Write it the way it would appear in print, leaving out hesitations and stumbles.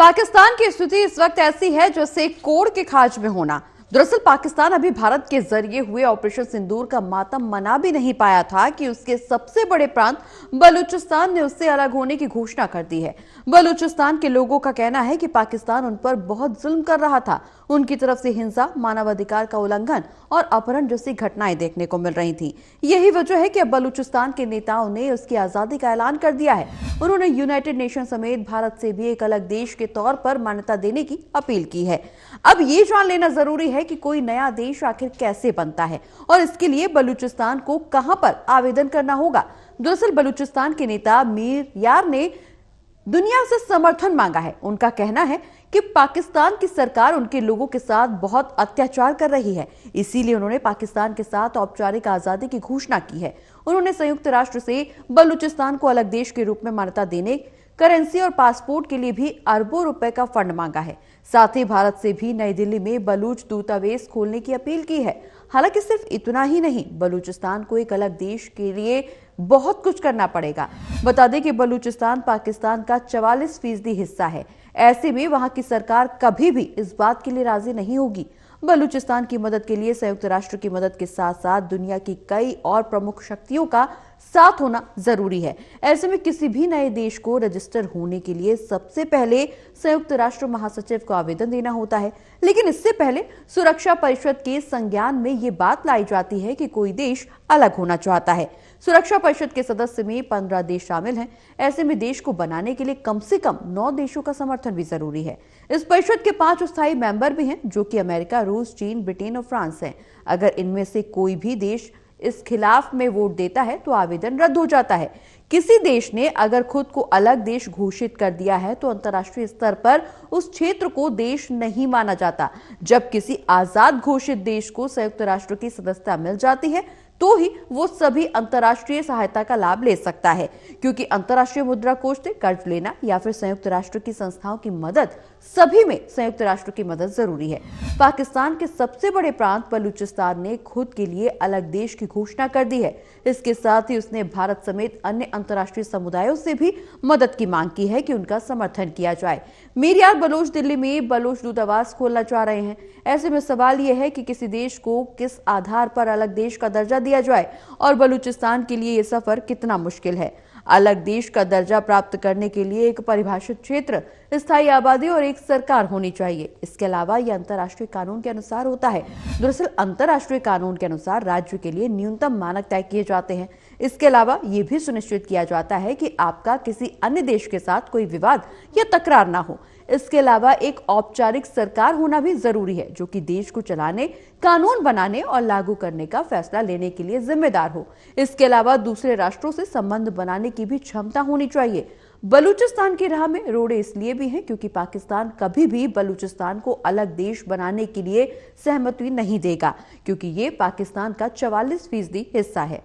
पाकिस्तान की स्थिति इस वक्त ऐसी है जैसे कोड़ के खाज में होना। दरअसल पाकिस्तान अभी भारत के जरिए हुए ऑपरेशन सिंदूर का मातम मना भी नहीं पाया था कि उसके सबसे बड़े प्रांत बलूचिस्तान ने उससे अलग होने की घोषणा कर दी है। बलूचिस्तान के लोगों का कहना है कि पाकिस्तान उन पर बहुत जुल्म कर रहा था। उनकी तरफ से हिंसा, मानवाधिकार का उल्लंघन और अपहरण जैसी घटनाएं देखने को मिल रही थी। यही वजह है कि अब बलूचिस्तान के नेताओं ने उसकी आजादी का ऐलान कर दिया है। उन्होंने यूनाइटेड नेशन समेत भारत से भी एक अलग देश के तौर पर मान्यता देने की अपील की है। अब ये जान लेना जरूरी है कि कोई नया देश आखिर कैसे बनता है और इसके लिए बलूचिस्तान को कहां पर आवेदन करना होगा। दरअसल बलूचिस्तान के नेता मीर यार ने दुनिया से समर्थन मांगा है। उनका कहना है कि पाकिस्तान की सरकार उनके लोगों के साथ बहुत अत्याचार कर रही है, इसीलिए उन्होंने पाकिस्तान के साथ औपचारिक आजादी की घोषणा की है। उन्होंने संयुक्त राष्ट्र से बलूचिस्तान को अलग देश के रूप में मान्यता देने, करेंसी और पासपोर्ट के लिए भी अरबों रुपए का फंड मांगा है। साथ ही भारत से भी नई दिल्ली में बलूच दूतावास खोलने की अपील की है। हालांकि सिर्फ इतना ही नहीं, बलूचिस्तान को एक अलग देश के लिए बहुत कुछ करना पड़ेगा। बता दें कि बलूचिस्तान पाकिस्तान का 44% हिस्सा है। ऐसे में वहां की सरकार कभी भी इस बात के लिए राजी नहीं होगी। बलूचिस्तान की मदद के लिए संयुक्त राष्ट्र की मदद के साथ साथ दुनिया की कई और प्रमुख शक्तियों का साथ होना जरूरी है। ऐसे में किसी भी नए देश को रजिस्टर होने के लिए सबसे पहले संयुक्त राष्ट्र महासचिव को आवेदन देना होता है। लेकिन इससे पहले सुरक्षा परिषद के संज्ञान में ये बात लाई जाती है कि कोई देश अलग होना चाहता है। सुरक्षा परिषद के सदस्य में 15 देश शामिल हैं। ऐसे में देश को बनाने के लिए कम से कम 9 देशों का समर्थन भी जरूरी है। इस परिषद के 5 स्थायी मेंबर भी हैं, जो कि अमेरिका, रूस, चीन, ब्रिटेन और फ्रांस हैं। अगर इनमें से कोई भी देश इस खिलाफ में वोट देता है तो आवेदन रद्द हो जाता है। किसी देश ने अगर खुद को अलग देश घोषित कर दिया है तो अंतर्राष्ट्रीय स्तर पर उस क्षेत्र को देश नहीं माना जाता। जब किसी आजाद घोषित देश को संयुक्त राष्ट्र की सदस्यता मिल जाती है तो ही वो सभी अंतर्राष्ट्रीय सहायता का लाभ ले सकता है, क्योंकि अंतर्राष्ट्रीय मुद्रा कोष से कर्ज लेना या फिर संयुक्त राष्ट्र की संस्थाओं की मदद, सभी में संयुक्त राष्ट्र की मदद जरूरी है। पाकिस्तान के सबसे बड़े प्रांत बलूचिस्तान ने खुद के लिए अलग देश की घोषणा कर दी है। इसके साथ ही उसने भारत समेत अन्य अंतर्राष्ट्रीय समुदायों से भी मदद की मांग की है कि उनका समर्थन किया जाए। मीर यार बलोच दिल्ली में बलोच दूतावास खोलना चाह रहे हैं। ऐसे में सवाल यह है कि किसी देश को किस आधार पर अलग देश का दर्जा दिया जाए और बलूचिस्तान के लिए यह सफर कितना मुश्किल है। अलग देश का दर्जा प्राप्त करने के लिए एक परिभाषित क्षेत्र, स्थायी आबादी और एक सरकार होनी चाहिए। इसके अलावा यह अंतर्राष्ट्रीय कानून के अनुसार होता है। दरअसल अंतर्राष्ट्रीय कानून के अनुसार राज्य के लिए न्यूनतम मानक तय किए जाते हैं। इसके अलावा यह भी सुनिश्चित किया जाता है कि आपका किसी अन्य देश के साथ कोई विवाद या तकरार ना हो। इसके अलावा एक औपचारिक सरकार होना भी जरूरी है, जो कि देश को चलाने, कानून बनाने और लागू करने का फैसला लेने के लिए जिम्मेदार हो। इसके अलावा दूसरे राष्ट्रों से संबंध बनाने की भी क्षमता होनी चाहिए। बलूचिस्तान की राह में रोड़े इसलिए भी हैं क्योंकि पाकिस्तान कभी भी बलूचिस्तान को अलग देश बनाने के लिए सहमति नहीं देगा, क्योंकि ये पाकिस्तान का 44% हिस्सा है।